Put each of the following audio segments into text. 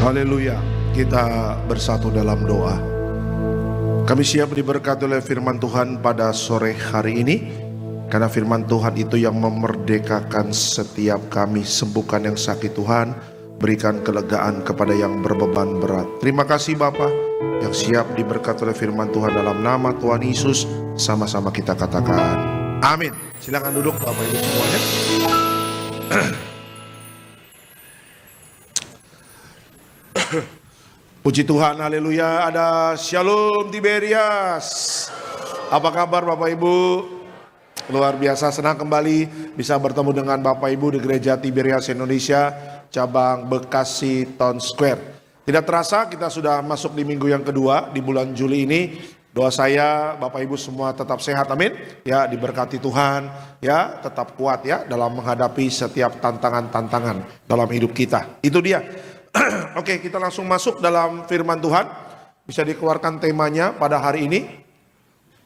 Haleluya, kita bersatu dalam doa. Kami siap diberkati oleh firman Tuhan pada sore hari ini, karena firman Tuhan itu yang memerdekakan setiap kami. Sembuhkan yang sakit Tuhan, berikan kelegaan kepada yang berbeban berat. Terima kasih Bapa yang siap diberkati oleh firman Tuhan. Dalam nama Tuhan Yesus, sama-sama kita katakan amin. Silakan duduk Bapak Ibu semuanya. Puji Tuhan, haleluya. Ada Shalom Tiberias. Apa kabar Bapak Ibu? Luar biasa, senang kembali bisa bertemu dengan Bapak Ibu di Gereja Tiberias Indonesia, cabang Bekasi Town Square. Tidak terasa kita sudah masuk di minggu yang kedua di bulan Juli ini. Doa saya Bapak Ibu semua tetap sehat, amin. Ya, diberkati Tuhan, ya, tetap kuat ya dalam menghadapi setiap tantangan-tantangan dalam hidup kita. Itu dia. Oke, kita langsung masuk dalam firman Tuhan. Bisa dikeluarkan temanya pada hari ini.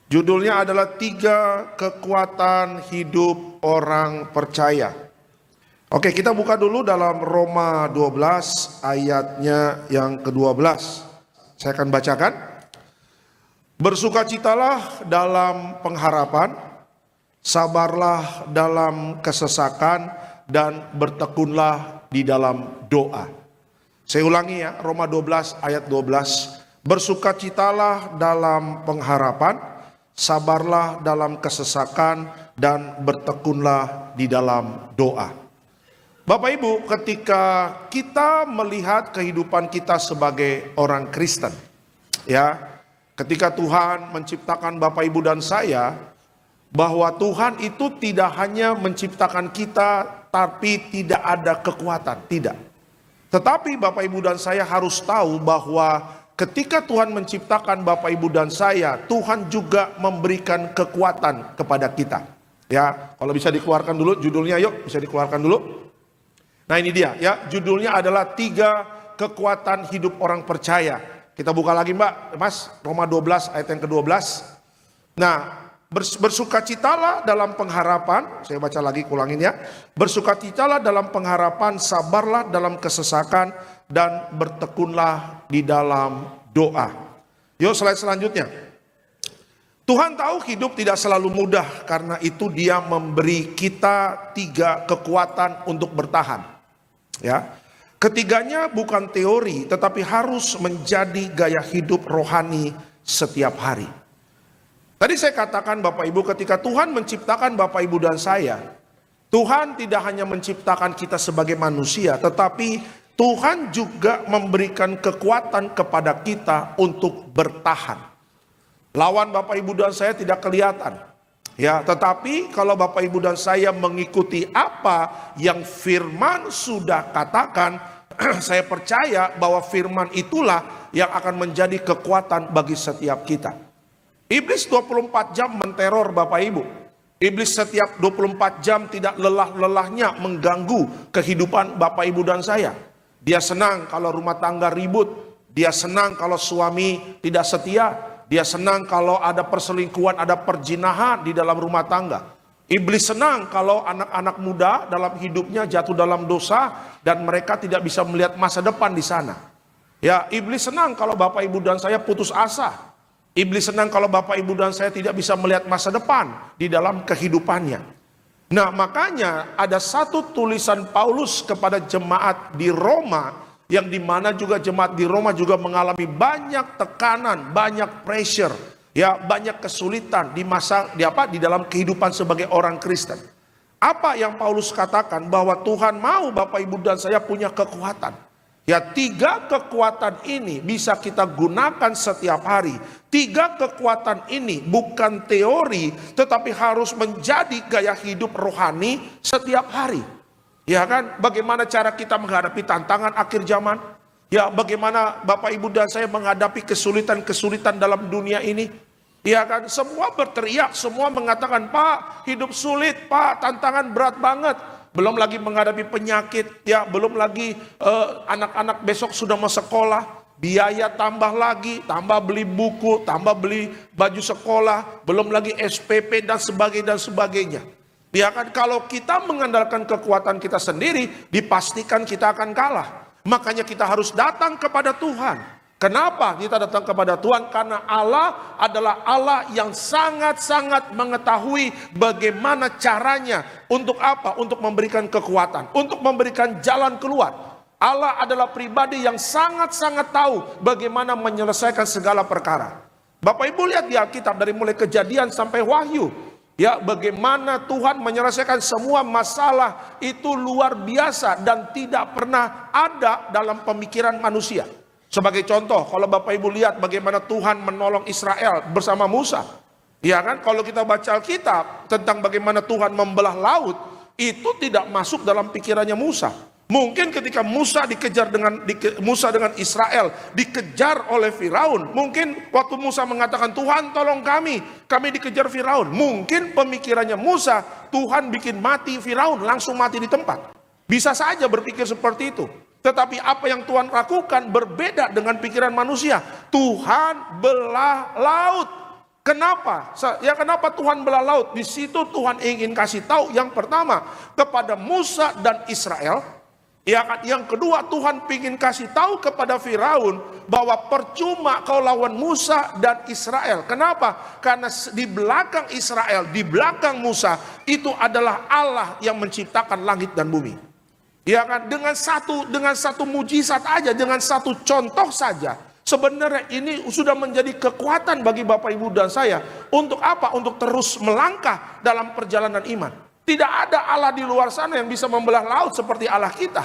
Judulnya adalah 3 kekuatan hidup orang percaya. Oke, kita buka dulu dalam Roma 12 ayatnya yang ke-12. Saya akan bacakan. Bersukacitalah dalam pengharapan, sabarlah dalam kesesakan, dan bertekunlah di dalam doa. Saya ulangi ya, Roma 12 ayat 12. Bersukacitalah dalam pengharapan, sabarlah dalam kesesakan, dan bertekunlah di dalam doa. Bapak Ibu, ketika kita melihat kehidupan kita sebagai orang Kristen, ya, ketika Tuhan menciptakan Bapak Ibu dan saya, bahwa Tuhan itu tidak hanya menciptakan kita, tapi tidak ada kekuatan, tidak. Tetapi Bapak Ibu dan saya harus tahu bahwa ketika Tuhan menciptakan Bapak Ibu dan saya, Tuhan juga memberikan kekuatan kepada kita. Ya, kalau bisa dikeluarkan dulu judulnya, yuk, bisa dikeluarkan dulu. Nah, ini dia ya, judulnya adalah 3 kekuatan hidup orang percaya. Kita buka lagi Mbak, Mas, Roma 12 ayat yang ke-12. Nah, bersukacitalah dalam pengharapan, saya baca lagi, ulangin ya. Bersukacitalah dalam pengharapan, sabarlah dalam kesesakan, dan bertekunlah di dalam doa. Yuk, slide selanjutnya. Tuhan tahu hidup tidak selalu mudah, karena itu Dia memberi kita 3 kekuatan untuk bertahan. Ya, ketiganya bukan teori, tetapi harus menjadi gaya hidup rohani setiap hari. Tadi saya katakan Bapak Ibu, ketika Tuhan menciptakan Bapak Ibu dan saya, Tuhan tidak hanya menciptakan kita sebagai manusia, tetapi Tuhan juga memberikan kekuatan kepada kita untuk bertahan. Lawan Bapak Ibu dan saya tidak kelihatan, ya, tetapi kalau Bapak Ibu dan saya mengikuti apa yang firman sudah katakan, saya percaya bahwa firman itulah yang akan menjadi kekuatan bagi setiap kita. Iblis 24 jam menteror Bapak Ibu. Iblis setiap 24 jam tidak lelah-lelahnya mengganggu kehidupan Bapak Ibu dan saya. Dia senang kalau rumah tangga ribut. Dia senang kalau suami tidak setia. Dia senang kalau ada perselingkuhan, ada perzinahan di dalam rumah tangga. Iblis senang kalau anak-anak muda dalam hidupnya jatuh dalam dosa dan mereka tidak bisa melihat masa depan di sana. Ya, iblis senang kalau Bapak Ibu dan saya putus asa. Iblis senang kalau Bapak Ibu dan saya tidak bisa melihat masa depan di dalam kehidupannya. Nah, makanya ada satu tulisan Paulus kepada jemaat di Roma, yang dimana juga jemaat di Roma juga mengalami banyak tekanan, banyak pressure, ya, banyak kesulitan di dalam kehidupan sebagai orang Kristen. Apa yang Paulus katakan? Bahwa Tuhan mau Bapak Ibu dan saya punya kekuatan. Ya, 3 kekuatan ini bisa kita gunakan setiap hari. 3 kekuatan ini bukan teori, tetapi harus menjadi gaya hidup rohani setiap hari. Ya kan, bagaimana cara kita menghadapi tantangan akhir zaman? Ya, bagaimana Bapak Ibu dan saya menghadapi kesulitan-kesulitan dalam dunia ini? Ya kan, semua berteriak, semua mengatakan, Pak, hidup sulit, Pak, tantangan berat banget. Belum lagi menghadapi penyakit, ya, belum lagi anak-anak besok sudah mau sekolah, biaya tambah lagi, tambah beli buku, tambah beli baju sekolah, belum lagi SPP dan sebagainya. Ya kan, kalau kita mengandalkan kekuatan kita sendiri, dipastikan kita akan kalah. Makanya kita harus datang kepada Tuhan. Kenapa kita datang kepada Tuhan? Karena Allah adalah Allah yang sangat-sangat mengetahui bagaimana caranya. Untuk apa? Untuk memberikan kekuatan, untuk memberikan jalan keluar. Allah adalah pribadi yang sangat-sangat tahu bagaimana menyelesaikan segala perkara. Bapak Ibu lihat di Alkitab dari mulai Kejadian sampai Wahyu. Ya, bagaimana Tuhan menyelesaikan semua masalah itu luar biasa dan tidak pernah ada dalam pemikiran manusia. Sebagai contoh, kalau Bapak Ibu lihat bagaimana Tuhan menolong Israel bersama Musa. Ya kan, kalau kita baca Alkitab tentang bagaimana Tuhan membelah laut, itu tidak masuk dalam pikirannya Musa. Mungkin ketika Musa dengan Israel dikejar oleh Firaun, mungkin waktu Musa mengatakan, Tuhan tolong kami dikejar Firaun. Mungkin pemikirannya Musa, Tuhan bikin mati Firaun, langsung mati di tempat. Bisa saja berpikir seperti itu. Tetapi apa yang Tuhan lakukan berbeda dengan pikiran manusia. Tuhan belah laut. Kenapa? Ya, kenapa Tuhan belah laut? Di situ Tuhan ingin kasih tahu yang pertama kepada Musa dan Israel. Ya kan? Yang kedua, Tuhan ingin kasih tahu kepada Firaun bahwa percuma kau lawan Musa dan Israel. Kenapa? Karena di belakang Israel, di belakang Musa, itu adalah Allah yang menciptakan langit dan bumi. Ya kan? Dengan satu mujizat aja, dengan satu contoh saja, sebenarnya ini sudah menjadi kekuatan bagi Bapak Ibu dan saya. Untuk apa? Untuk terus melangkah dalam perjalanan iman. Tidak ada Allah di luar sana yang bisa membelah laut seperti Allah kita.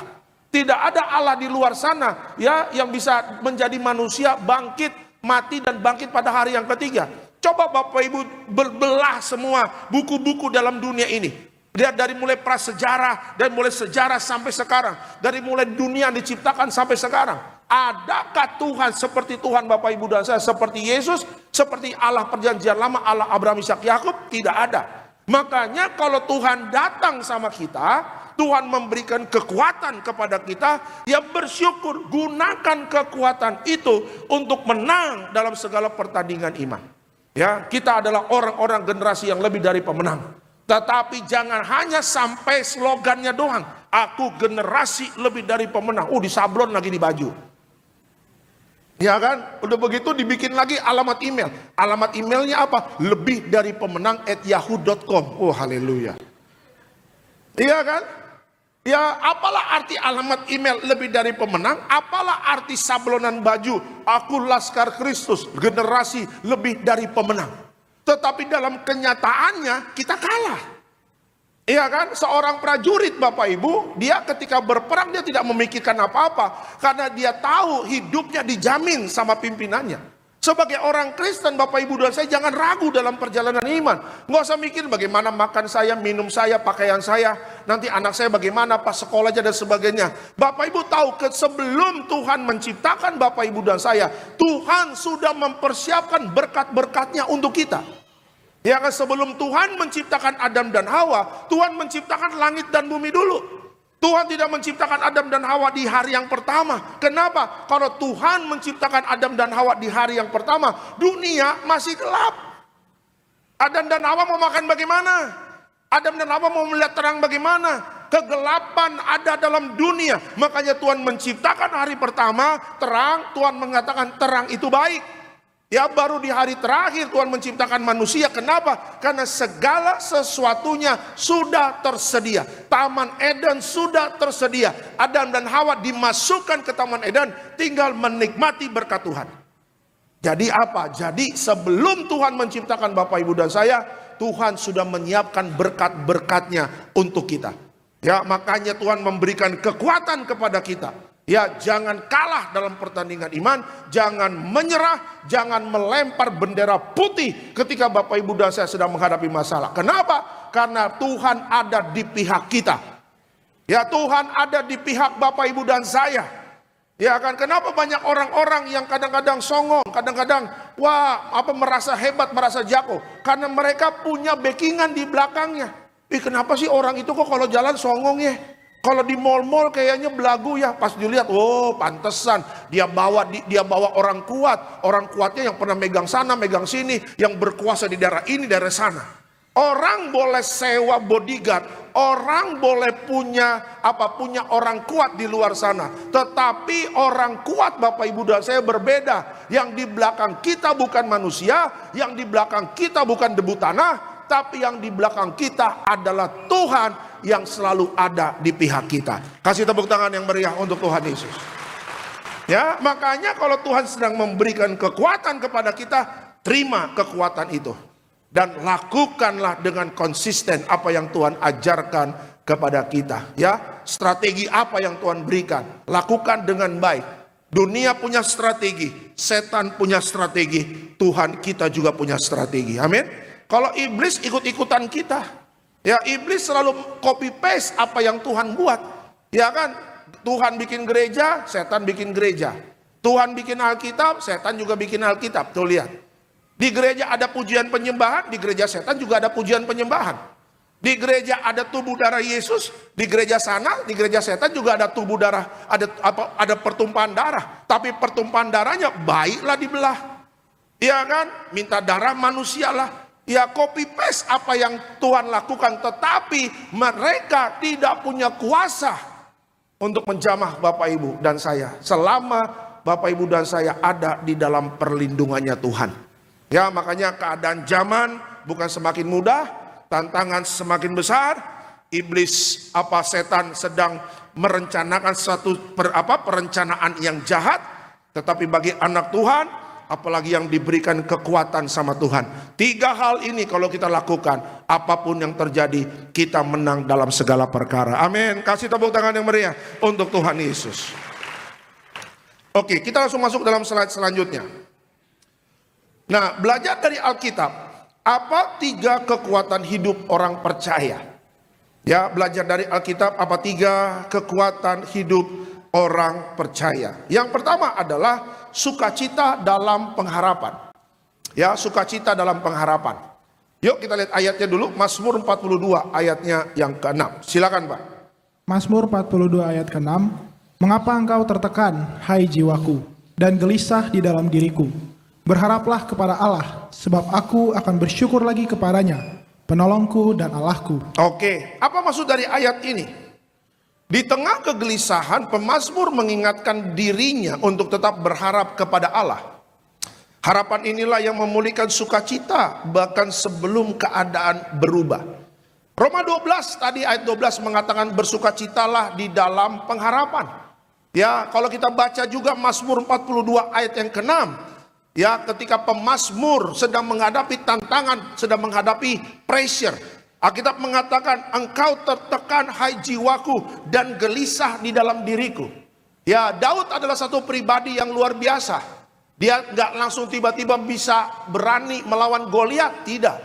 Tidak ada Allah di luar sana ya yang bisa menjadi manusia bangkit, mati dan bangkit pada hari yang ketiga. Coba Bapak Ibu berbelah semua buku-buku dalam dunia ini. Lihat dari mulai prasejarah dan mulai sejarah sampai sekarang. Dari mulai dunia diciptakan sampai sekarang. Adakah Tuhan seperti Tuhan Bapak Ibu dan saya? Seperti Yesus, seperti Allah perjanjian lama, Allah Abraham, Ishak, Yakub? Tidak ada. Makanya kalau Tuhan datang sama kita, Tuhan memberikan kekuatan kepada kita, ya bersyukur, gunakan kekuatan itu untuk menang dalam segala pertandingan iman. Ya, kita adalah orang-orang generasi yang lebih dari pemenang. Tetapi jangan hanya sampai slogannya doang. Aku generasi lebih dari pemenang. Disablon lagi di baju. Ya kan? Udah begitu dibikin lagi alamat email. Alamat emailnya apa? Lebih dari pemenang @yahoo.com. Oh haleluya. Iya kan? Ya apalah arti alamat email lebih dari pemenang? Apalah arti sablonan baju? Aku Laskar Kristus, generasi lebih dari pemenang. Tetapi dalam kenyataannya kita kalah. Iya kan, seorang prajurit Bapak Ibu, dia ketika berperang dia tidak memikirkan apa-apa. Karena dia tahu hidupnya dijamin sama pimpinannya. Sebagai orang Kristen Bapak Ibu dan saya jangan ragu dalam perjalanan iman. Nggak usah mikir bagaimana makan saya, minum saya, pakaian saya. Nanti anak saya bagaimana, pas sekolahnya dan sebagainya. Bapak Ibu tahu sebelum Tuhan menciptakan Bapak Ibu dan saya, Tuhan sudah mempersiapkan berkat-berkatnya untuk kita. Ya kan, sebelum Tuhan menciptakan Adam dan Hawa, Tuhan menciptakan langit dan bumi dulu. Tuhan tidak menciptakan Adam dan Hawa di hari yang pertama. Kenapa? Kalau Tuhan menciptakan Adam dan Hawa di hari yang pertama, dunia masih gelap. Adam dan Hawa mau makan bagaimana? Adam dan Hawa mau melihat terang bagaimana? Kegelapan ada dalam dunia. Makanya Tuhan menciptakan hari pertama terang. Tuhan mengatakan terang itu baik. Ya baru di hari terakhir Tuhan menciptakan manusia. Kenapa? Karena segala sesuatunya sudah tersedia. Taman Eden sudah tersedia. Adam dan Hawa dimasukkan ke Taman Eden, tinggal menikmati berkat Tuhan. Jadi apa? Jadi sebelum Tuhan menciptakan Bapak Ibu dan saya, Tuhan sudah menyiapkan berkat-berkatnya untuk kita. Ya makanya Tuhan memberikan kekuatan kepada kita. Ya jangan kalah dalam pertandingan iman, jangan menyerah, jangan melempar bendera putih ketika Bapak Ibu dan saya sedang menghadapi masalah. Kenapa? Karena Tuhan ada di pihak kita. Ya Tuhan ada di pihak Bapak Ibu dan saya. Ya kan, kenapa banyak orang-orang yang kadang-kadang songong, kadang-kadang merasa hebat, merasa jago, karena mereka punya backingan di belakangnya. Kenapa sih orang itu kok kalau jalan songong ya? Kalau di mall-mall kayaknya belagu ya. Pas dilihat, pantesan dia bawa orang kuat. Orang kuatnya yang pernah megang sana, megang sini, yang berkuasa di daerah ini, daerah sana. Orang boleh sewa bodyguard, orang boleh punya orang kuat di luar sana. Tetapi orang kuat Bapak Ibu dan saya berbeda. Yang di belakang kita bukan manusia, yang di belakang kita bukan debu tanah, tapi yang di belakang kita adalah Tuhan yang selalu ada di pihak kita. Kasih tepuk tangan yang meriah untuk Tuhan Yesus. Ya, makanya kalau Tuhan sedang memberikan kekuatan kepada kita, terima kekuatan itu. Dan lakukanlah dengan konsisten apa yang Tuhan ajarkan kepada kita. Ya, strategi apa yang Tuhan berikan, lakukan dengan baik. Dunia punya strategi, setan punya strategi, Tuhan kita juga punya strategi. Amin. Kalau iblis ikut-ikutan kita, ya iblis selalu copy paste apa yang Tuhan buat. Ya kan, Tuhan bikin gereja, setan bikin gereja. Tuhan bikin Alkitab, setan juga bikin Alkitab. Tuh lihat. Di gereja ada pujian penyembahan, di gereja setan juga ada pujian penyembahan. Di gereja ada tubuh darah Yesus, di gereja sana, di gereja setan juga ada tubuh darah, ada pertumpahan darah. Tapi pertumpahan darahnya baiklah dibelah. Iya kan? Minta darah manusialah. Ya copy paste apa yang Tuhan lakukan, tetapi mereka tidak punya kuasa untuk menjamah Bapak Ibu dan saya selama Bapak Ibu dan saya ada di dalam perlindungannya Tuhan. Ya, makanya keadaan zaman bukan semakin mudah, tantangan semakin besar. Iblis setan sedang merencanakan suatu perencanaan yang jahat, tetapi bagi anak Tuhan, apalagi yang diberikan kekuatan sama Tuhan, 3 hal ini kalau kita lakukan, apapun yang terjadi, kita menang dalam segala perkara. Amin. Kasih tepuk tangan yang meriah untuk Tuhan Yesus. Oke, kita langsung masuk dalam slide selanjutnya. Nah, belajar dari Alkitab, apa 3 kekuatan hidup orang percaya? Ya, belajar dari Alkitab, apa 3 kekuatan hidup orang percaya? Yang pertama adalah sukacita dalam pengharapan. Ya, sukacita dalam pengharapan. Yuk kita lihat ayatnya dulu, Mazmur 42 ayatnya yang ke-6. Silakan Pak. Mazmur 42 ayat ke-6. Mengapa engkau tertekan, hai jiwaku, dan gelisah di dalam diriku? Berharaplah kepada Allah, sebab aku akan bersyukur lagi kepadanya, penolongku dan Allahku. Oke, apa maksud dari ayat ini? Di tengah kegelisahan, pemazmur mengingatkan dirinya untuk tetap berharap kepada Allah. Harapan inilah yang memulihkan sukacita bahkan sebelum keadaan berubah. Roma 12 tadi ayat 12 mengatakan bersukacitalah di dalam pengharapan. Ya, kalau kita baca juga Mazmur 42 ayat yang ke-6. Ya, ketika pemazmur sedang menghadapi tantangan, sedang menghadapi pressure, Alkitab mengatakan engkau tertekan hai jiwaku dan gelisah di dalam diriku. Ya, Daud adalah satu pribadi yang luar biasa. Dia nggak langsung tiba-tiba bisa berani melawan Goliat, tidak.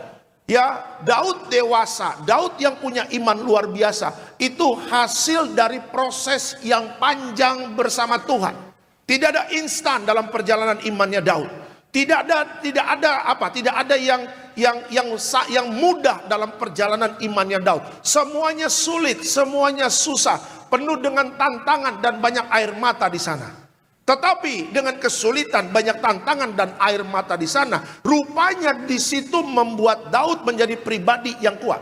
Ya, Daud dewasa, Daud yang punya iman luar biasa. Itu hasil dari proses yang panjang bersama Tuhan. Tidak ada instan dalam perjalanan imannya Daud. Tidak ada yang mudah dalam perjalanan imannya Daud. Semuanya sulit, semuanya susah, penuh dengan tantangan dan banyak air mata di sana. Tetapi dengan kesulitan, banyak tantangan dan air mata di sana, rupanya di situ membuat Daud menjadi pribadi yang kuat.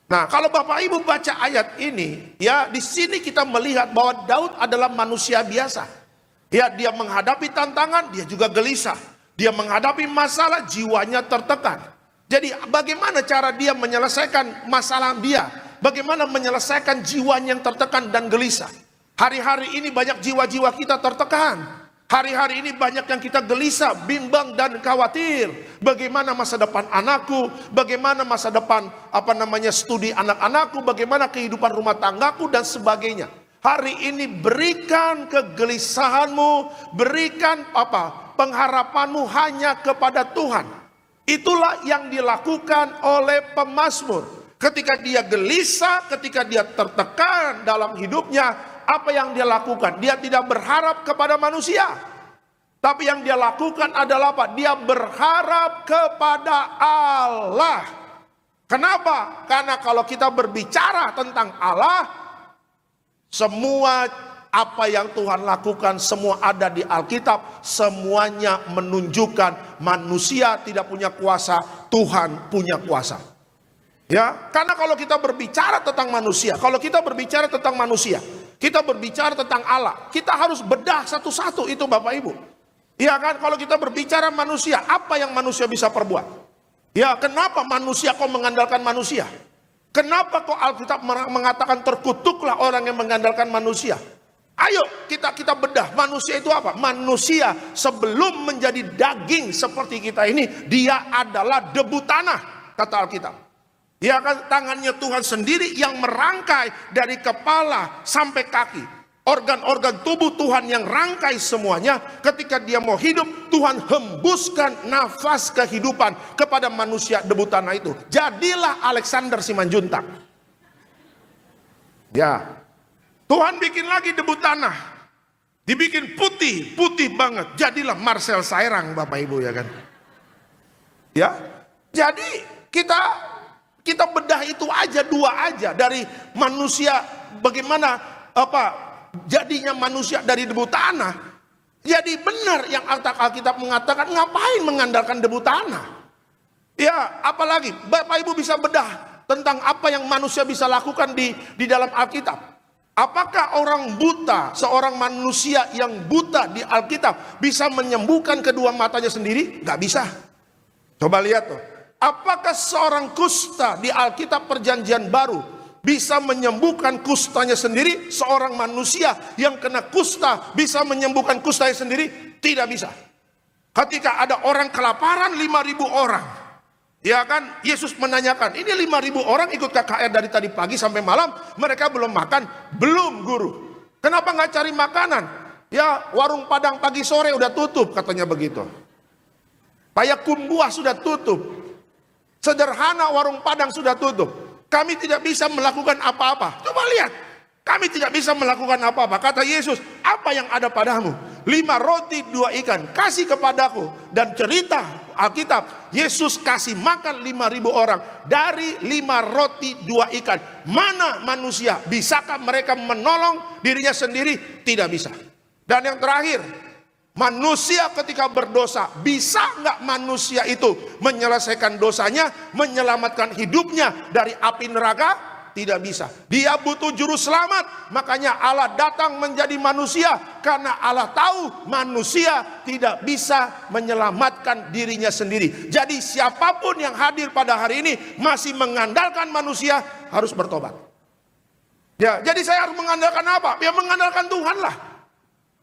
Nah, kalau Bapak Ibu baca ayat ini, ya di sini kita melihat bahwa Daud adalah manusia biasa. Ya, dia menghadapi tantangan, dia juga gelisah. Dia menghadapi masalah, jiwanya tertekan. Jadi bagaimana cara dia menyelesaikan masalah dia? Bagaimana menyelesaikan jiwanya yang tertekan dan gelisah? Hari-hari ini banyak jiwa-jiwa kita tertekan. Hari-hari ini banyak yang kita gelisah, bimbang dan khawatir. Bagaimana masa depan anakku? Bagaimana masa depan studi anak-anakku? Bagaimana kehidupan rumah tanggaku dan sebagainya. Hari ini berikan kegelisahanmu, berikan pengharapanmu hanya kepada Tuhan. Itulah yang dilakukan oleh pemazmur. Ketika dia gelisah, ketika dia tertekan dalam hidupnya, apa yang dia lakukan? Dia tidak berharap kepada manusia. Tapi yang dia lakukan adalah apa? Dia berharap kepada Allah. Kenapa? Karena kalau kita berbicara tentang Allah, semua apa yang Tuhan lakukan, semua ada di Alkitab. Semuanya menunjukkan manusia tidak punya kuasa, Tuhan punya kuasa. Ya, karena kalau kita berbicara tentang manusia, kita berbicara tentang Allah, kita harus bedah satu-satu itu Bapak Ibu. Ya kan, kalau kita berbicara manusia, apa yang manusia bisa perbuat? Ya, kenapa manusia kok mengandalkan manusia? Kenapa kok Alkitab mengatakan terkutuklah orang yang mengandalkan manusia? Ayo kita bedah, manusia itu apa? Manusia sebelum menjadi daging seperti kita ini, dia adalah debu tanah, kata Alkitab. Ya kan, tangannya Tuhan sendiri yang merangkai dari kepala sampai kaki. Organ-organ tubuh Tuhan yang rangkai semuanya. Ketika dia mau hidup, Tuhan hembuskan nafas kehidupan kepada manusia debu tanah itu. Jadilah Alexander Simanjuntak. Ya, Tuhan bikin lagi debu tanah, dibikin putih banget. Jadilah Marcel Sairang, Bapak Ibu, ya kan. Ya, jadi kita bedah itu aja, dua aja dari manusia, bagaimana jadinya manusia dari debu tanah. Jadi benar yang Alkitab mengatakan, ngapain mengandalkan debu tanah? Ya, apalagi Bapak Ibu bisa bedah tentang apa yang manusia bisa lakukan di dalam Alkitab. Apakah orang buta, seorang manusia yang buta di Alkitab bisa menyembuhkan kedua matanya sendiri? Gak bisa. Coba lihat tuh. Apakah seorang kusta di Alkitab Perjanjian Baru bisa menyembuhkan kustanya sendiri? Seorang manusia yang kena kusta bisa menyembuhkan kustanya sendiri? Tidak bisa. Ketika ada orang kelaparan 5.000 orang, ya kan, Yesus menanyakan, ini 5.000 orang ikut KKR dari tadi pagi sampai malam, mereka belum makan. Belum, Guru. Kenapa nggak cari makanan? Ya, warung Padang pagi sore udah tutup, katanya begitu. Payakumbuh sudah tutup. Sederhana warung Padang sudah tutup. Kami tidak bisa melakukan apa-apa. Coba lihat, kami tidak bisa melakukan apa-apa. Kata Yesus, apa yang ada padamu? 5 roti 2 ikan, kasih kepadaku. Dan cerita Alkitab, Yesus kasih makan 5.000 orang dari 5 roti 2 ikan. Mana manusia? Bisakah mereka menolong dirinya sendiri? Tidak bisa. Dan yang terakhir, manusia ketika berdosa, bisa nggak manusia itu menyelesaikan dosanya, menyelamatkan hidupnya dari api neraka? Tidak bisa. Dia butuh juru selamat. Makanya Allah datang menjadi manusia, karena Allah tahu manusia tidak bisa menyelamatkan dirinya sendiri. Jadi siapapun yang hadir pada hari ini masih mengandalkan manusia, harus bertobat. Ya, jadi saya harus mengandalkan apa? Ya, mengandalkan Tuhan lah.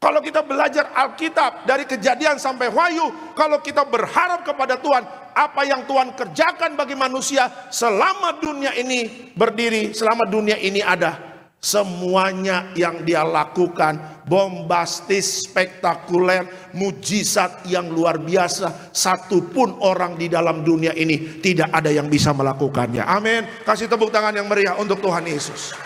Kalau kita belajar Alkitab dari Kejadian sampai Wahyu, kalau kita berharap kepada Tuhan, apa yang Tuhan kerjakan bagi manusia selama dunia ini berdiri, selama dunia ini ada, semuanya yang dia lakukan bombastis, spektakuler, mujizat yang luar biasa. Satupun orang di dalam dunia ini tidak ada yang bisa melakukannya. Amin. Kasih tepuk tangan yang meriah untuk Tuhan Yesus.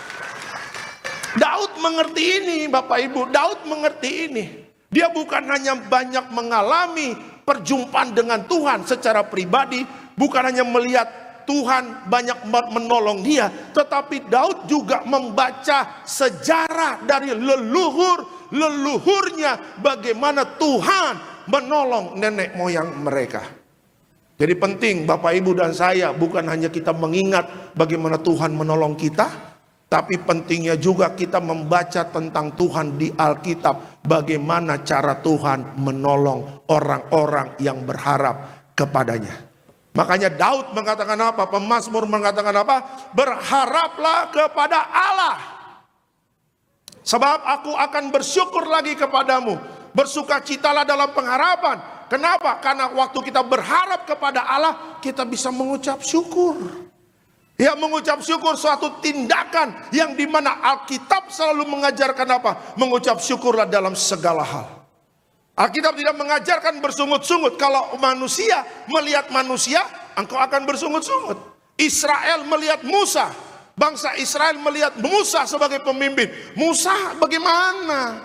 Daud mengerti ini, Bapak Ibu. Daud mengerti ini. Dia bukan hanya banyak mengalami perjumpaan dengan Tuhan secara pribadi, bukan hanya melihat Tuhan banyak menolong dia, tetapi Daud juga membaca sejarah dari leluhurnya, bagaimana Tuhan menolong nenek moyang mereka. Jadi penting Bapak Ibu dan saya, bukan hanya kita mengingat bagaimana Tuhan menolong kita, tapi pentingnya juga kita membaca tentang Tuhan di Alkitab, bagaimana cara Tuhan menolong orang-orang yang berharap kepadanya. Makanya Daud mengatakan apa? Pemazmur mengatakan apa? Berharaplah kepada Allah, sebab aku akan bersyukur lagi kepadamu. Bersukacitalah dalam pengharapan. Kenapa? Karena waktu kita berharap kepada Allah, kita bisa mengucap syukur. Ya, mengucap syukur suatu tindakan yang dimana Alkitab selalu mengajarkan apa? Mengucap syukurlah dalam segala hal. Alkitab tidak mengajarkan bersungut-sungut. Kalau manusia melihat manusia, engkau akan bersungut-sungut. Israel melihat Musa, bangsa Israel melihat Musa sebagai pemimpin. Musa, bagaimana?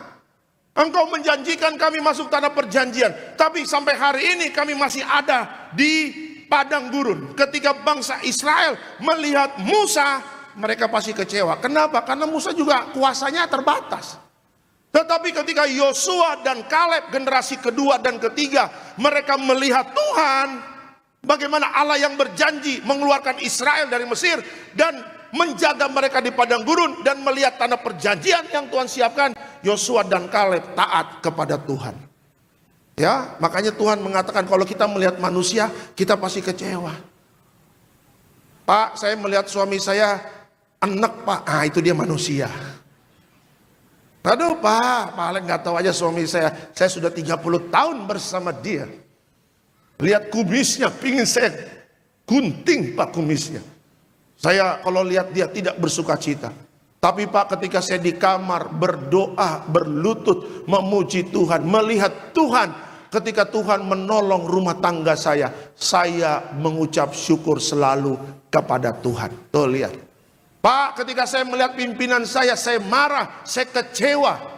Engkau menjanjikan kami masuk tanah perjanjian, tapi sampai hari ini kami masih ada di padang gurun. Ketika bangsa Israel melihat Musa, mereka pasti kecewa. Kenapa? Karena Musa juga kuasanya terbatas. Tetapi ketika Yosua dan Kaleb generasi kedua dan ketiga, mereka melihat Tuhan, Bagaimana Allah yang berjanji mengeluarkan Israel dari Mesir dan menjaga mereka di padang gurun, dan melihat tanah perjanjian yang Tuhan siapkan, Yosua dan Kaleb taat kepada Tuhan. Ya, makanya Tuhan mengatakan kalau kita melihat manusia, kita pasti kecewa. Pak, saya melihat suami saya enek, Pak. Ah, itu dia manusia. Aduh, Pak, paling nggak tahu aja suami saya sudah 30 tahun bersama dia. Lihat kumisnya, pingin saya gunting, Pak, kumisnya. Saya kalau lihat dia tidak bersuka cita. Tapi Pak, ketika saya di kamar berdoa, berlutut, memuji Tuhan, melihat Tuhan, ketika Tuhan menolong rumah tangga saya mengucap syukur selalu kepada Tuhan. Tuh lihat. Pak, ketika saya melihat pimpinan saya marah, saya kecewa.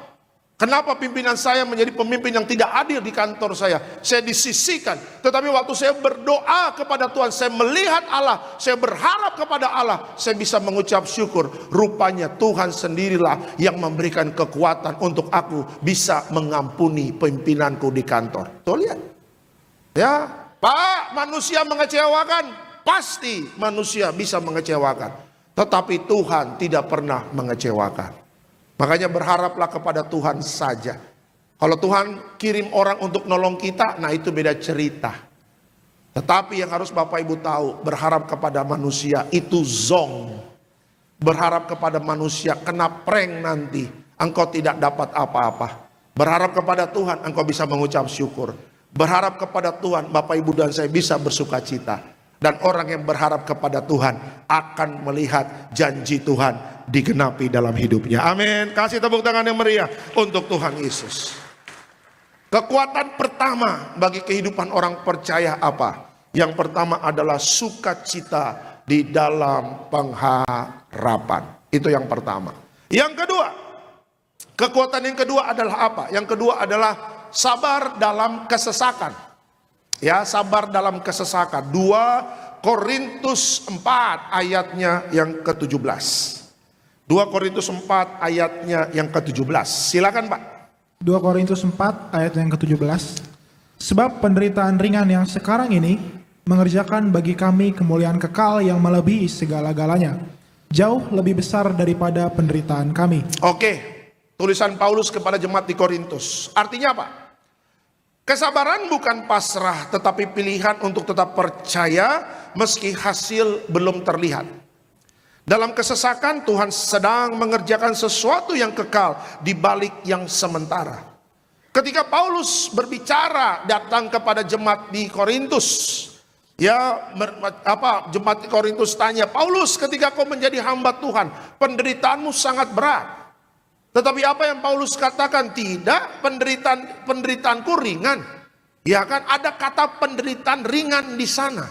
Kenapa pimpinan saya menjadi pemimpin yang tidak adil di kantor saya? Saya disisihkan. Tetapi waktu saya berdoa kepada Tuhan, saya melihat Allah, saya berharap kepada Allah, saya bisa mengucap syukur. Rupanya Tuhan sendirilah yang memberikan kekuatan untuk aku bisa mengampuni pimpinanku di kantor. Tuh lihat. Ya, Pak, manusia mengecewakan. Pasti manusia bisa mengecewakan. Tetapi Tuhan tidak pernah mengecewakan. Makanya berharaplah kepada Tuhan saja. Kalau Tuhan kirim orang untuk nolong kita, nah itu beda cerita. Tetapi yang harus Bapak Ibu tahu, berharap kepada manusia itu zong. Berharap kepada manusia kena prank nanti, engkau tidak dapat apa-apa. Berharap kepada Tuhan, engkau bisa mengucap syukur. Berharap kepada Tuhan, Bapak Ibu dan saya bisa bersuka cita. Dan orang yang berharap kepada Tuhan akan melihat janji Tuhan digenapi dalam hidupnya. Amin. Kasih tepuk tangan yang meriah untuk Tuhan Yesus. Kekuatan pertama bagi kehidupan orang percaya apa? Yang pertama adalah sukacita di dalam pengharapan. Itu yang pertama. Yang kedua, kekuatan yang kedua adalah apa? Yang kedua adalah sabar dalam kesesakan. Ya, sabar dalam kesesakan. 2 Korintus 4 ayatnya yang ke-17. 2 Korintus 4 ayatnya yang ke-17. Silakan, Pak. 2 Korintus 4 ayat yang ke-17. Sebab penderitaan ringan yang sekarang ini mengerjakan bagi kami kemuliaan kekal yang melebihi segala-galanya, jauh lebih besar daripada penderitaan kami. Oke, tulisan Paulus kepada jemaat di Korintus. Artinya apa? Kesabaran bukan pasrah, tetapi pilihan untuk tetap percaya meski hasil belum terlihat. Dalam kesesakan Tuhan sedang mengerjakan sesuatu yang kekal di balik yang sementara. Ketika Paulus berbicara datang kepada jemaat di Korintus, jemaat di Korintus tanya, Paulus, ketika kau menjadi hamba Tuhan, penderitaanmu sangat berat. Tetapi apa yang Paulus katakan? Tidak, penderitaanku ringan. Ya kan, ada kata penderitaan ringan di sana.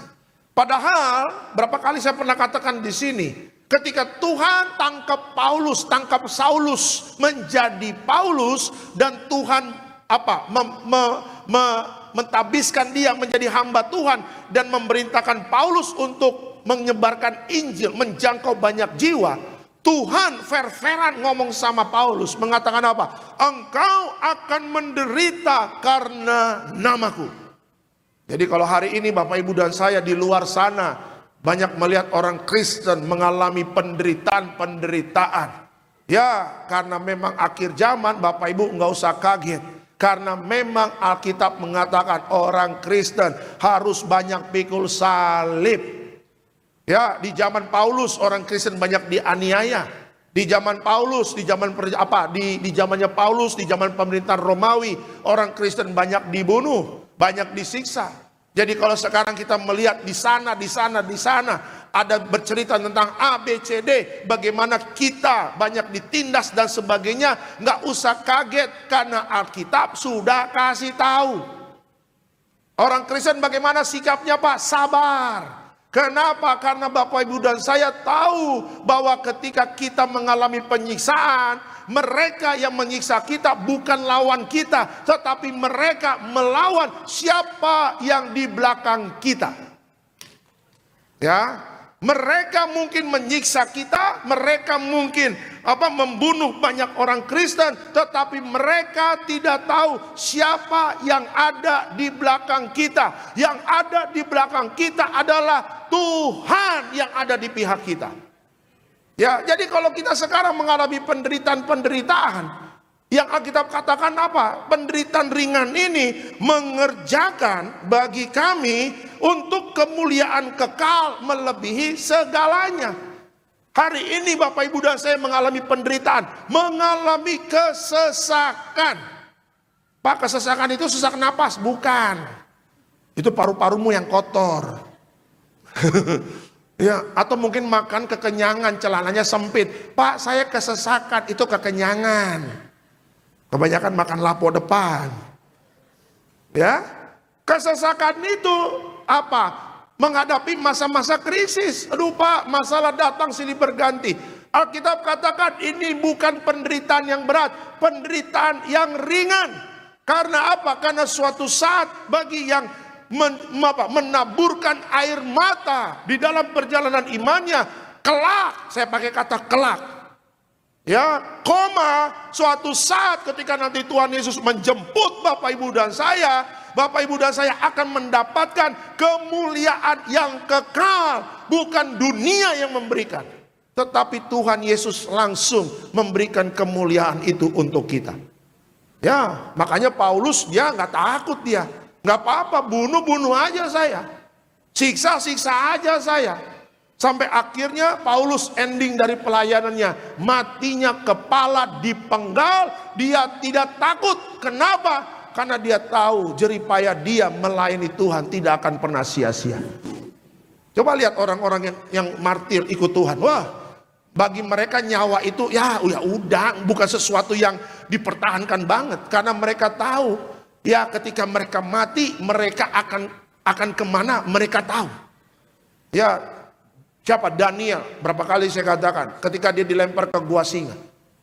Padahal berapa kali saya pernah katakan di sini, ketika Tuhan tangkap Saulus menjadi Paulus, dan Tuhan mentabiskan dia menjadi hamba Tuhan dan memerintahkan Paulus untuk menyebarkan Injil, menjangkau banyak jiwa. Tuhan fair-fairan ngomong sama Paulus, mengatakan apa? Engkau akan menderita karena namaku. Jadi kalau hari ini Bapak Ibu dan saya di luar sana banyak melihat orang Kristen mengalami penderitaan. Ya, karena memang akhir zaman, Bapak Ibu nggak usah kaget. Karena memang Alkitab mengatakan orang Kristen harus banyak pikul salib. Ya, di zaman Paulus orang Kristen banyak dianiaya. Di zaman Paulus, di zamannya Paulus, di zaman pemerintahan Romawi, orang Kristen banyak dibunuh, banyak disiksa. Jadi kalau sekarang kita melihat di sana ada bercerita tentang A, B, C, D, bagaimana kita banyak ditindas dan sebagainya, nggak usah kaget karena Alkitab sudah kasih tahu. Orang Kristen bagaimana sikapnya, Pak? Sabar. Kenapa? Karena Bapak Ibu dan saya tahu bahwa ketika kita mengalami penyiksaan, mereka yang menyiksa kita bukan lawan kita, tetapi mereka melawan siapa yang di belakang kita. Ya, Mereka mungkin menyiksa kita, mereka mungkin membunuh banyak orang Kristen, tetapi mereka tidak tahu siapa yang ada di belakang kita. Yang ada di belakang kita adalah Tuhan yang ada di pihak kita. Ya, jadi kalau kita sekarang mengalami penderitaan, yang Alkitab katakan apa? Penderitaan ringan ini mengerjakan bagi kami untuk kemuliaan kekal melebihi segalanya. Hari ini Bapak Ibu dan saya mengalami penderitaan, mengalami kesesakan. Pak, kesesakan itu sesak napas? Bukan. Itu paru-parumu yang kotor. Ya, atau mungkin makan kekenyangan, celananya sempit. Pak, saya kesesakan, itu kekenyangan. Kebanyakan makan lapo depan. Ya, kesesakan itu apa? Menghadapi masa-masa krisis. Aduh Pak, masalah datang silih berganti. Alkitab katakan ini bukan penderitaan yang berat, penderitaan yang ringan. Karena apa? Karena suatu saat bagi yang menaburkan air mata di dalam perjalanan imannya, kelak, saya pakai kata kelak. Ya, suatu saat ketika nanti Tuhan Yesus menjemput Bapak Ibu dan saya, Bapak Ibu dan saya akan mendapatkan kemuliaan yang kekal. Bukan dunia yang memberikan, tetapi Tuhan Yesus langsung memberikan kemuliaan itu untuk kita. Ya, makanya Paulus dia nggak takut dia. Nggak apa-apa, bunuh aja saya. Siksa aja saya. Sampai akhirnya Paulus ending dari pelayanannya, matinya kepala dipenggal, dia tidak takut. Kenapa? Karena dia tahu jeripaya dia melayani Tuhan tidak akan pernah sia-sia. Coba lihat orang-orang yang martir ikut Tuhan. Wah, bagi mereka nyawa itu ya udah bukan sesuatu yang dipertahankan banget. Karena mereka tahu ya ketika mereka mati mereka akan kemana mereka tahu. Ya, siapa? Daniel. Berapa kali saya katakan ketika dia dilempar ke gua singa.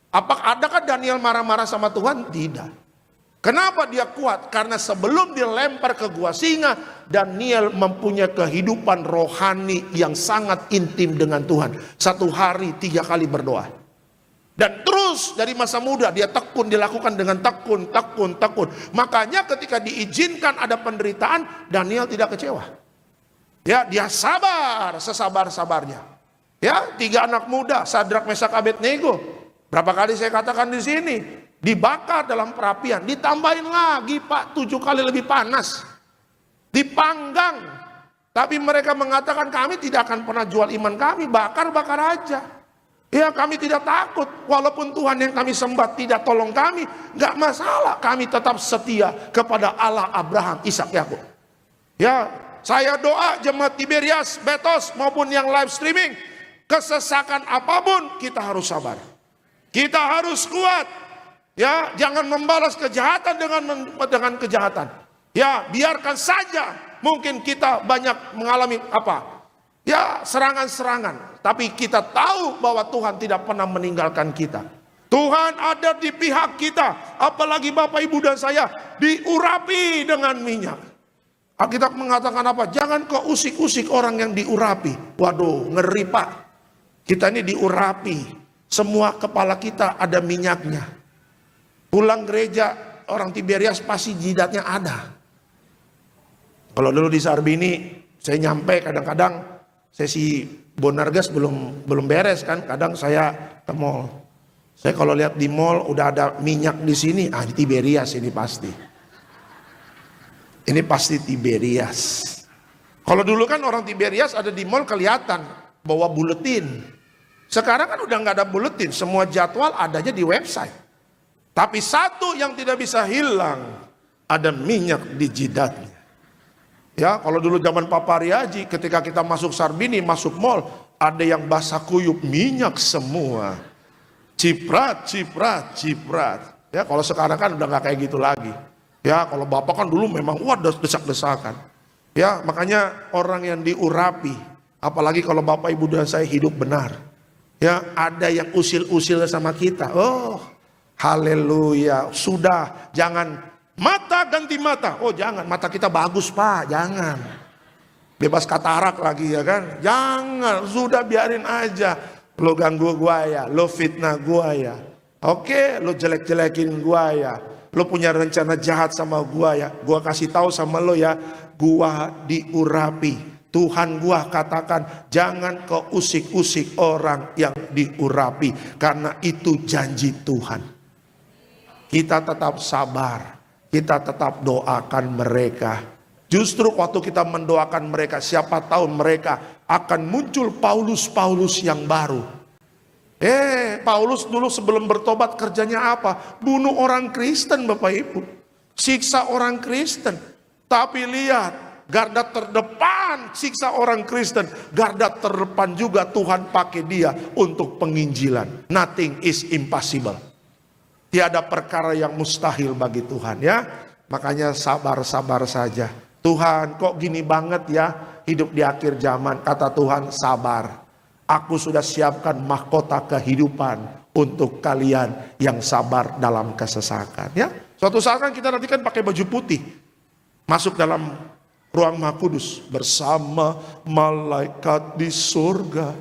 Adakah Daniel marah-marah sama Tuhan? Tidak. Kenapa dia kuat? Karena sebelum dilempar ke gua singa, Daniel mempunyai kehidupan rohani yang sangat intim dengan Tuhan. 1 hari 3 kali berdoa. Dan terus dari masa muda dia tekun, dilakukan dengan tekun. Makanya ketika diizinkan ada penderitaan, Daniel tidak kecewa. Ya, dia sabar sesabar-sabarnya. Ya, 3 anak muda, Sadrak, Mesak, Abednego. Berapa kali saya katakan di sini, dibakar dalam perapian, ditambahin lagi Pak 7 kali lebih panas. Dipanggang. Tapi mereka mengatakan kami tidak akan pernah jual iman kami, bakar aja. Ya, kami tidak takut. Walaupun Tuhan yang kami sembah tidak tolong kami, gak masalah. Kami tetap setia kepada Allah Abraham, Ishak, Yakub. Ya, saya doa jemaat Tiberias, Betos maupun yang live streaming, kesesakan apapun kita harus sabar. Kita harus kuat. Ya, jangan membalas kejahatan dengan kejahatan. Ya, biarkan saja. Mungkin kita banyak mengalami ya, serangan-serangan. Tapi kita tahu bahwa Tuhan tidak pernah meninggalkan kita. Tuhan ada di pihak kita. Apalagi Bapak Ibu dan saya diurapi dengan minyak. Alkitab mengatakan apa? Jangan kau usik-usik orang yang diurapi. Waduh, ngeri Pak. Kita ini diurapi. Semua kepala kita ada minyaknya. Pulang gereja orang Tiberias pasti jidatnya ada. Kalau dulu di Sarbini saya nyampe kadang-kadang sesi Bonargas belum beres kan, kadang saya ke mall. Saya kalau lihat di mall udah ada minyak di sini, di Tiberias ini pasti. Ini pasti Tiberias. Kalau dulu kan orang Tiberias ada di mall kelihatan bawa buletin. Sekarang kan udah nggak ada buletin, semua jadwal adanya di website. Tapi satu yang tidak bisa hilang, ada minyak di jidatnya. Ya, kalau dulu zaman Papa Riaji, ketika kita masuk Sarbini, masuk mall, ada yang basah kuyup, minyak semua. Ciprat. Ya, kalau sekarang kan udah nggak kayak gitu lagi. Ya, kalau Bapak kan dulu memang desak-desakan. Ya, makanya orang yang diurapi, apalagi kalau Bapak Ibu dan saya hidup benar. Ya, ada yang usil-usil sama kita. Oh, haleluya. Sudah, jangan mata ganti mata. Oh jangan, mata kita bagus Pak, jangan. bebas katarak lagi ya kan. Jangan, sudah biarin aja. Lo ganggu gua ya, lo fitnah gua ya. Oke, lo jelek-jelekin gua ya. Lo punya rencana jahat sama gua ya. Gua kasih tahu sama lo ya, gua diurapi. Tuhan gua katakan, jangan kau usik-usik orang yang diurapi, karena itu janji Tuhan. Kita tetap sabar, kita tetap doakan mereka. Justru waktu kita mendoakan mereka, siapa tahu mereka akan muncul Paulus-Paulus yang baru. Paulus dulu sebelum bertobat kerjanya apa? Bunuh orang Kristen, Bapak Ibu. Siksa orang Kristen. Tapi lihat, garda terdepan siksa orang Kristen, garda terdepan juga Tuhan pakai dia untuk penginjilan. Nothing is impossible. Tiada perkara yang mustahil bagi Tuhan ya. Makanya sabar-sabar saja. Tuhan kok gini banget ya hidup di akhir zaman. Kata Tuhan, sabar. Aku sudah siapkan mahkota kehidupan untuk kalian yang sabar dalam kesesakan ya. Suatu saat kan kita nanti kan pakai baju putih. Masuk dalam ruang Maha Kudus bersama malaikat di surga.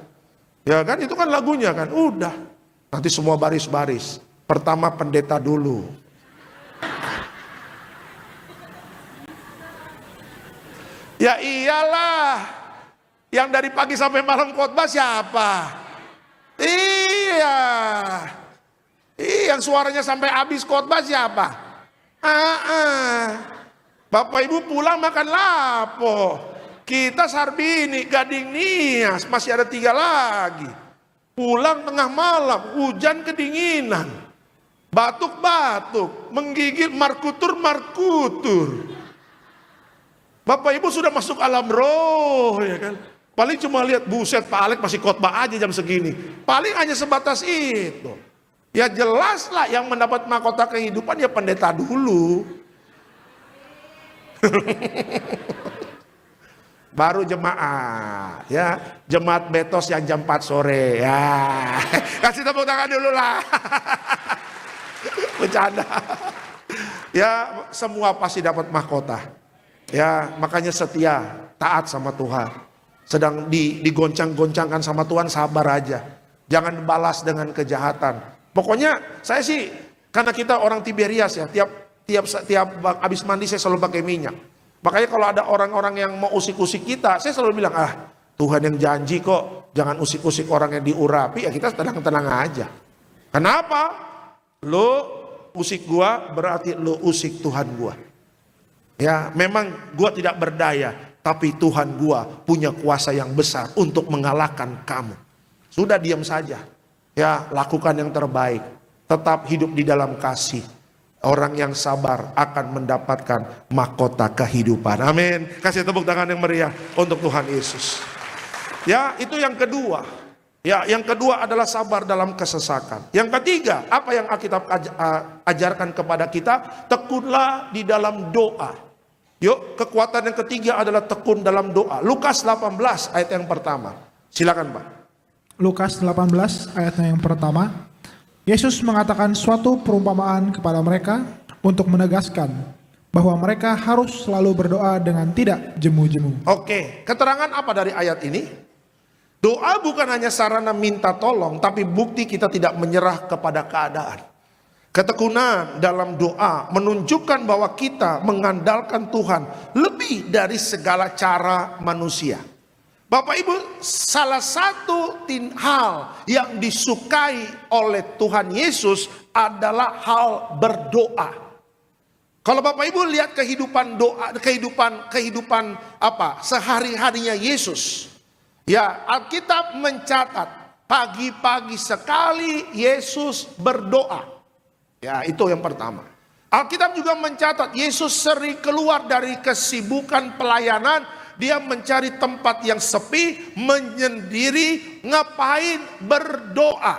Ya kan itu kan lagunya kan. Udah. Nanti semua baris-baris. Pertama pendeta dulu. Ya iyalah. Yang dari pagi sampai malam khotbah siapa? Iya. Yang suaranya sampai habis khotbah siapa? Bapak Ibu pulang makan lapo. Kita Sarbini, Gading Nias, masih ada 3 lagi. Pulang tengah malam, hujan kedinginan. Batuk-batuk, menggigil markutur-markutur. Bapak Ibu sudah masuk alam roh ya kan. Paling cuma lihat, buset Pak Alek masih khotbah aja jam segini. Paling hanya sebatas itu. Ya jelas lah yang mendapat mahkota kehidupan ya pendeta dulu. Baru jemaat ya. Jemaat Betos yang jam 4 sore ya. Kasih tepuk tangan dulu lah. Bercanda. Ya semua pasti dapat mahkota. Ya makanya setia, taat sama Tuhan. Sedang digoncang-goncangkan sama Tuhan, sabar aja. Jangan balas dengan kejahatan. Pokoknya saya sih, karena kita orang Tiberias ya, tiap habis mandi saya selalu pakai minyak. Makanya kalau ada orang-orang yang mau usik-usik kita, saya selalu bilang, Tuhan yang janji kok, jangan usik-usik orang yang diurapi, ya kita tenang-tenang aja. Kenapa? Lo usik gua berarti lo usik Tuhan gua. Ya memang gua tidak berdaya, tapi Tuhan gua punya kuasa yang besar untuk mengalahkan kamu. Sudah diam saja. Ya lakukan yang terbaik. Tetap hidup di dalam kasih. Orang yang sabar akan mendapatkan mahkota kehidupan. Amin. Kasih tepuk tangan yang meriah untuk Tuhan Yesus. Ya itu yang kedua. Ya yang kedua adalah sabar dalam kesesakan. Yang ketiga, apa yang Alkitab ajarkan kepada kita? Tekunlah di dalam doa. Yuk, kekuatan yang ketiga adalah tekun dalam doa. Lukas 18 ayat yang pertama. Silakan Pak. Lukas 18 ayatnya yang pertama. Yesus mengatakan suatu perumpamaan kepada mereka untuk menegaskan bahwa mereka harus selalu berdoa dengan tidak jemu-jemu. Oke, keterangan apa dari ayat ini? Doa bukan hanya sarana minta tolong, tapi bukti kita tidak menyerah kepada keadaan. Ketekunan dalam doa menunjukkan bahwa kita mengandalkan Tuhan lebih dari segala cara manusia. Bapak Ibu, salah satu hal yang disukai oleh Tuhan Yesus adalah hal berdoa. Kalau Bapak Ibu lihat kehidupan doa, kehidupan apa sehari-harinya Yesus. Ya, Alkitab mencatat pagi-pagi sekali Yesus berdoa. Ya, itu yang pertama. Alkitab juga mencatat Yesus sering keluar dari kesibukan pelayanan, dia mencari tempat yang sepi, menyendiri, ngapain? Berdoa.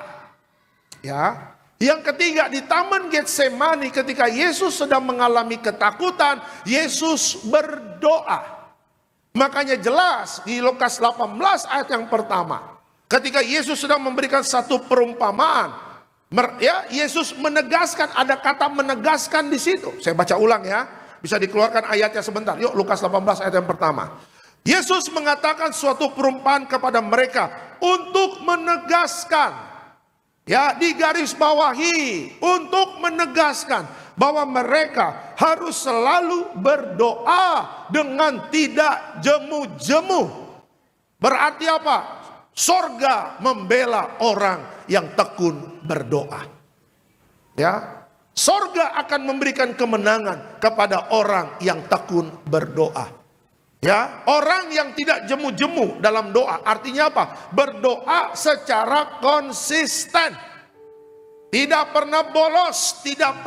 Ya. Yang ketiga, di Taman Getsemani ketika Yesus sedang mengalami ketakutan, Yesus berdoa. Makanya jelas di Lukas 18 ayat yang pertama, ketika Yesus sedang memberikan satu perumpamaan, ya, Yesus menegaskan, ada kata menegaskan di situ. Saya baca ulang ya, bisa dikeluarkan ayatnya sebentar. Yuk Lukas 18 ayat yang pertama. Yesus mengatakan suatu perumpamaan kepada mereka untuk menegaskan, ya, digarisbawahi, untuk menegaskan bahwa mereka harus selalu berdoa dengan tidak jemu-jemu. Berarti apa? Sorga membela orang yang tekun berdoa. Ya, sorga akan memberikan kemenangan kepada orang yang tekun berdoa. Ya, orang yang tidak jemu-jemu dalam doa, artinya apa? Berdoa secara konsisten. Tidak pernah bolos, tidak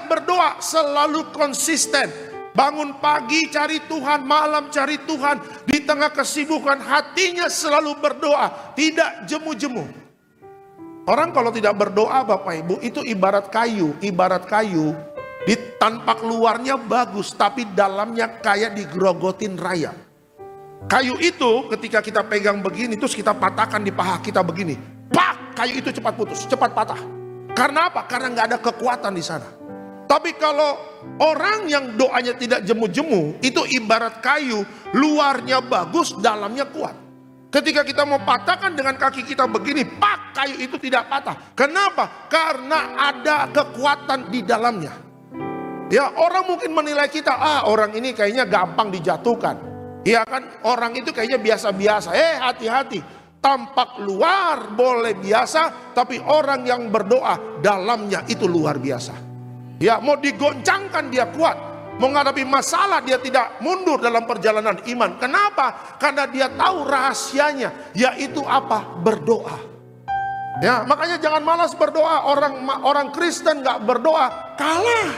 berdoa, selalu konsisten. Bangun pagi cari Tuhan, malam cari Tuhan, di tengah kesibukan hatinya selalu berdoa, tidak jemu-jemu. Orang kalau tidak berdoa Bapak Ibu, itu ibarat kayu, di tampak luarnya bagus, tapi dalamnya kayak digerogotin raya. Kayu itu ketika kita pegang begini, terus kita patahkan di paha kita begini, pak, kayu itu cepat putus, cepat patah. Karena apa? Karena nggak ada kekuatan di sana. Tapi kalau orang yang doanya tidak jemu-jemu, itu ibarat kayu, luarnya bagus, dalamnya kuat. Ketika kita mau patahkan dengan kaki kita begini, pak, kayu itu tidak patah. Kenapa? Karena ada kekuatan di dalamnya. Ya, orang mungkin menilai kita, orang ini kayaknya gampang dijatuhkan. Ya kan, orang itu kayaknya biasa-biasa. Hati-hati. Tampak luar boleh biasa, tapi orang yang berdoa dalamnya itu luar biasa. Ya, mau digoncangkan dia kuat. Menghadapi masalah dia tidak mundur dalam perjalanan iman. Kenapa? Karena dia tahu rahasianya, yaitu apa? Berdoa. Ya, makanya jangan malas berdoa. Orang Kristen nggak berdoa kalah.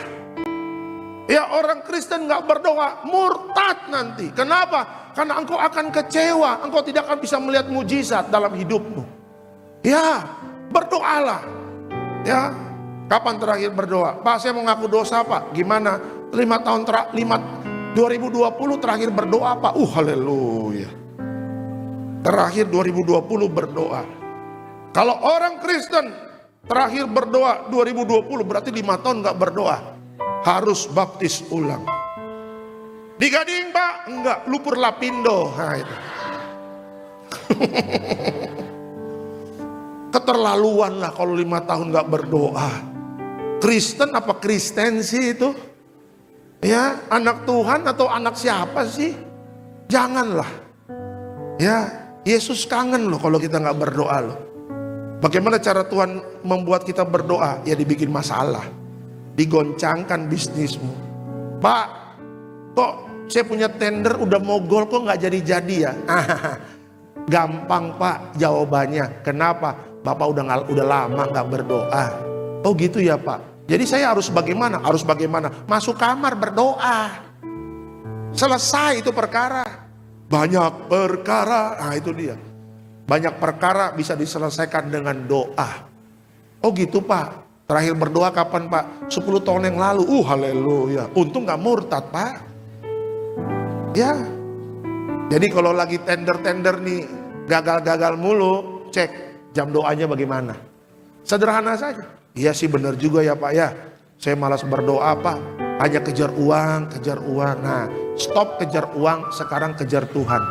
Ya, orang Kristen nggak berdoa murtad nanti. Kenapa? Karena engkau akan kecewa. Engkau tidak akan bisa melihat mujizat dalam hidupmu. Ya, berdoalah. Ya, kapan terakhir berdoa? Pak, saya mau ngaku dosa Pak. Gimana? 2020 terakhir berdoa Pak. Haleluya. Terakhir 2020 berdoa. Kalau orang Kristen terakhir berdoa 2020 berarti 5 tahun nggak berdoa. Harus baptis ulang. Di Gading Pak? Enggak, Lupur Lapindo. Nah, itu. Keterlaluan lah kalau 5 tahun nggak berdoa. Kristen apa Kristensi itu? Ya, anak Tuhan atau anak siapa sih? Janganlah. Ya, Yesus kangen loh kalau kita nggak berdoa loh. Bagaimana cara Tuhan membuat kita berdoa? Ya dibikin masalah. Digoncangkan bisnismu. Pak, kok saya punya tender udah mogol kok nggak jadi-jadi ya? Gampang Pak jawabannya. Kenapa? Bapak udah lama nggak berdoa. Oh gitu ya Pak. Jadi saya harus bagaimana? Harus bagaimana? Masuk kamar berdoa. Selesai itu perkara. Banyak perkara. Nah itu dia. Banyak perkara bisa diselesaikan dengan doa. Oh gitu Pak. Terakhir berdoa kapan Pak? 10 tahun yang lalu. Haleluya. Untung gak murtad Pak. Ya. Jadi kalau lagi tender-tender nih gagal-gagal mulu, cek jam doanya bagaimana. Sederhana saja. Iya sih benar juga ya Pak ya. Saya malas berdoa Pak. Hanya kejar uang. Nah, stop kejar uang, sekarang kejar Tuhan.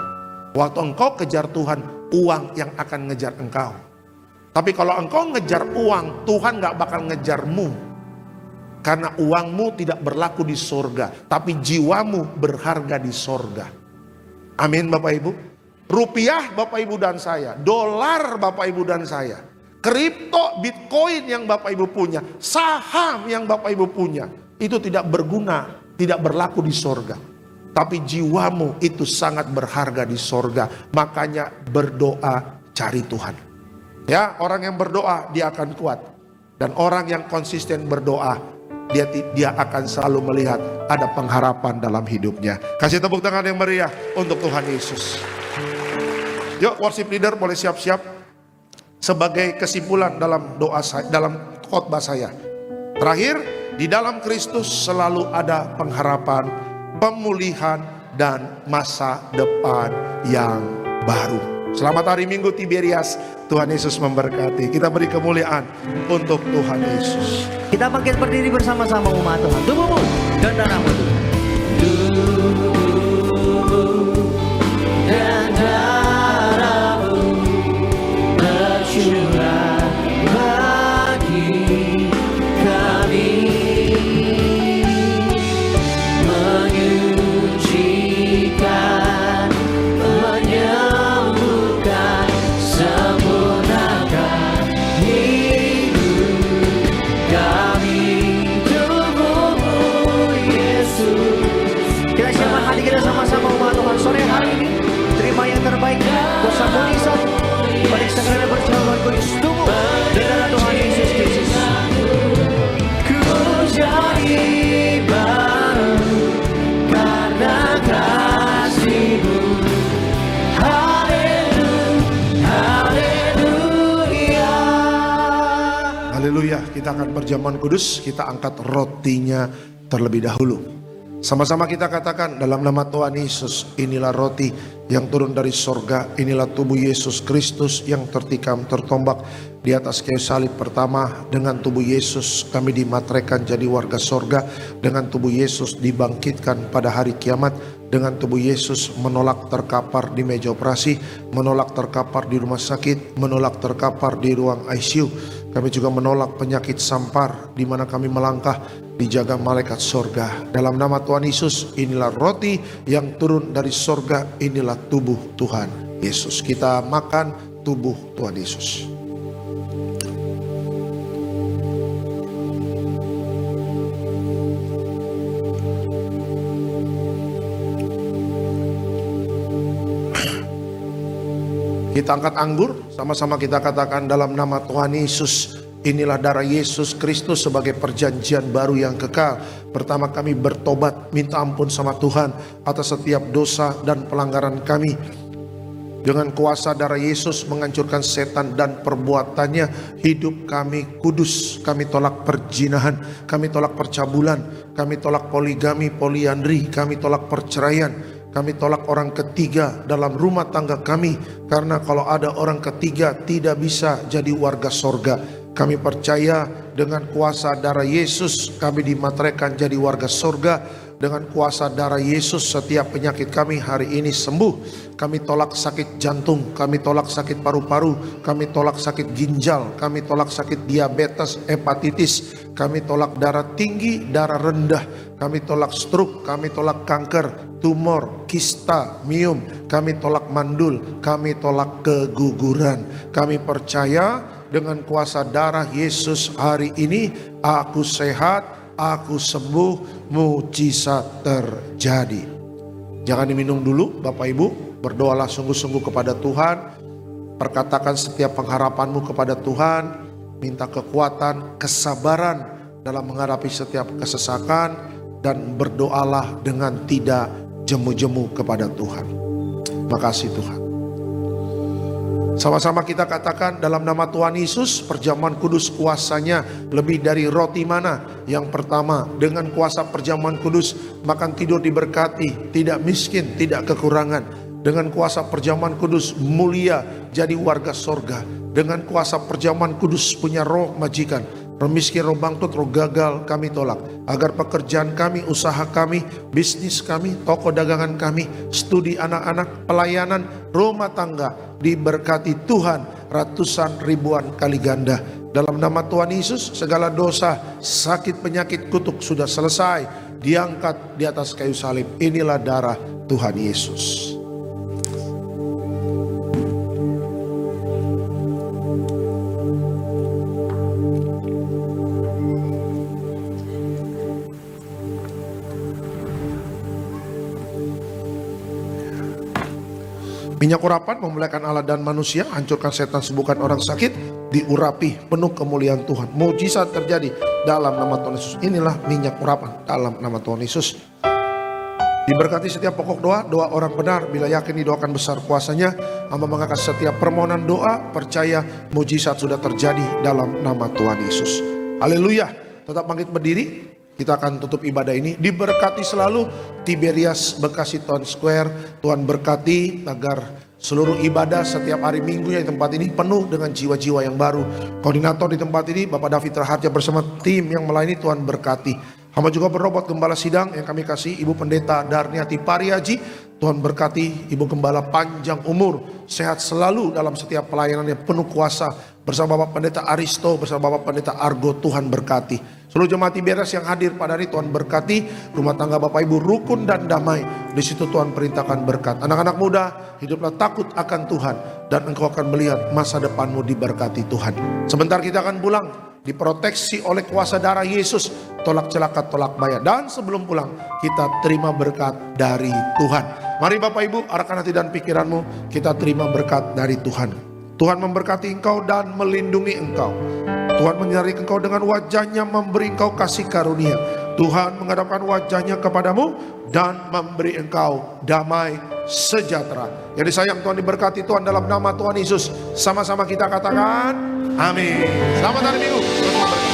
Waktu engkau kejar Tuhan, uang yang akan ngejar engkau. Tapi kalau engkau ngejar uang, Tuhan gak bakal ngejarmu. Karena uangmu tidak berlaku di sorga, tapi jiwamu berharga di sorga. Amin Bapak Ibu. Rupiah Bapak Ibu dan saya, dolar Bapak Ibu dan saya, kripto, bitcoin yang Bapak Ibu punya, saham yang Bapak Ibu punya, itu tidak berguna, tidak berlaku di sorga. Tapi jiwamu itu sangat berharga di sorga. Makanya berdoa, cari Tuhan. Ya, orang yang berdoa dia akan kuat. Dan orang yang konsisten berdoa, dia akan selalu melihat ada pengharapan dalam hidupnya. Kasih tepuk tangan yang meriah untuk Tuhan Yesus. Yuk, worship leader boleh siap-siap. Sebagai kesimpulan dalam doa saya, dalam khotbah saya. Terakhir, di dalam Kristus selalu ada pengharapan, pemulihan, dan masa depan yang baru. Selamat hari Minggu Tiberias. Tuhan Yesus memberkati. Kita beri kemuliaan untuk Tuhan Yesus. Kita bangkit berdiri bersama-sama umat Tuhan. Tubuhmu dan darahmu. Tubuhmu kuasa mujizat, periksakan perjamuan kudus tubuh di dalam Tuhan Yesus Kristus. Ku jadi baru karena kasih-Mu. Haleluya, kita akan perjamuan kudus, kita angkat rotinya terlebih dahulu. Sama-sama kita katakan dalam nama Tuhan Yesus, inilah roti yang turun dari sorga, inilah tubuh Yesus Kristus yang tertikam, tertombak di atas kayu salib. Pertama, dengan tubuh Yesus kami dimateraikan jadi warga sorga, dengan tubuh Yesus dibangkitkan pada hari kiamat, dengan tubuh Yesus menolak terkapar di meja operasi, menolak terkapar di rumah sakit, menolak terkapar di ruang ICU. Kami juga menolak penyakit sampar di mana kami melangkah dijaga malaikat sorga. Dalam nama Tuhan Yesus, inilah roti yang turun dari sorga, inilah tubuh Tuhan Yesus. Kita makan tubuh Tuhan Yesus. Kita angkat anggur, sama-sama kita katakan dalam nama Tuhan Yesus, inilah darah Yesus Kristus sebagai perjanjian baru yang kekal. Pertama kami bertobat, minta ampun sama Tuhan atas setiap dosa dan pelanggaran kami. Dengan kuasa darah Yesus menghancurkan setan dan perbuatannya, hidup kami kudus. Kami tolak perzinahan, kami tolak percabulan, kami tolak poligami, poliandri, kami tolak perceraian. Kami tolak orang ketiga dalam rumah tangga kami, karena kalau ada orang ketiga tidak bisa jadi warga sorga. Kami percaya dengan kuasa darah Yesus kami dimateraikan jadi warga sorga. Dengan kuasa darah Yesus setiap penyakit kami hari ini sembuh. Kami tolak sakit jantung, kami tolak sakit paru-paru, kami tolak sakit ginjal, kami tolak sakit diabetes, hepatitis, kami tolak darah tinggi, darah rendah, kami tolak stroke, kami tolak kanker, tumor, kista, miom, kami tolak mandul, kami tolak keguguran. Kami percaya dengan kuasa darah Yesus hari ini aku sehat, aku sembuh, mujizat terjadi. Jangan diminum dulu Bapak Ibu, berdoalah sungguh-sungguh kepada Tuhan. Perkatakan setiap pengharapanmu kepada Tuhan, minta kekuatan, kesabaran dalam menghadapi setiap kesesakan, dan berdoalah dengan tidak jemu-jemu kepada Tuhan. Makasih Tuhan. Sama-sama kita katakan dalam nama Tuhan Yesus, perjamuan kudus kuasanya lebih dari roti mana. Yang pertama, dengan kuasa perjamuan kudus makan tidur diberkati, tidak miskin, tidak kekurangan. Dengan kuasa perjamuan kudus mulia jadi warga sorga. Dengan kuasa perjamuan kudus punya roh majikan, roh miskin, roh bangkrut, roh gagal kami tolak. Agar pekerjaan kami, usaha kami, bisnis kami, toko dagangan kami, studi anak-anak, pelayanan, rumah tangga diberkati Tuhan ratusan ribuan kali ganda. Dalam nama Tuhan Yesus segala dosa, sakit, penyakit, kutuk sudah selesai, diangkat di atas kayu salib. Inilah darah Tuhan Yesus. Minyak urapan memuliakan Allah dan manusia, hancurkan setan, sembuhkan orang sakit, diurapi penuh kemuliaan Tuhan. Mujizat terjadi dalam nama Tuhan Yesus. Inilah minyak urapan dalam nama Tuhan Yesus. Diberkati setiap pokok doa, doa orang benar bila yakin didoakan besar kuasanya. Hamba mengangkat setiap permohonan doa, percaya mujizat sudah terjadi dalam nama Tuhan Yesus. Haleluya. Tetap bangkit berdiri. Kita akan tutup ibadah ini. Diberkati selalu Tiberias Bekasi Town Square. Tuhan berkati agar seluruh ibadah setiap hari minggunya di tempat ini penuh dengan jiwa-jiwa yang baru. Koordinator di tempat ini Bapak David Raharja bersama tim yang melayani, Tuhan berkati. Hamba juga berrobat Gembala Sidang yang kami kasih Ibu Pendeta Darniati Pariaji. Tuhan berkati Ibu Gembala panjang umur, sehat selalu dalam setiap pelayanan yang penuh kuasa. Bersama Bapak Pendeta Aristo, bersama Bapak Pendeta Argo, Tuhan berkati. Seluruh jemaat Tiberias yang hadir pada hari, Tuhan berkati. Rumah tangga Bapak Ibu rukun dan damai. Di situ Tuhan perintahkan berkat. Anak-anak muda, hiduplah takut akan Tuhan, dan engkau akan melihat masa depanmu diberkati Tuhan. Sebentar kita akan pulang, diproteksi oleh kuasa darah Yesus. tolak celaka, tolak bahaya. Dan sebelum pulang, kita terima berkat dari Tuhan. Mari Bapak Ibu, arahkan hati dan pikiranmu, kita terima berkat dari Tuhan. Tuhan memberkati engkau dan melindungi engkau. Tuhan menyinari engkau dengan wajahnya, memberi engkau kasih karunia. Tuhan menghadapkan wajahnya kepadamu dan memberi engkau damai sejahtera. Yang disayang Tuhan, diberkati Tuhan dalam nama Tuhan Yesus. Sama-sama kita katakan amin. Selamat hari Minggu. Tuhan memberkati.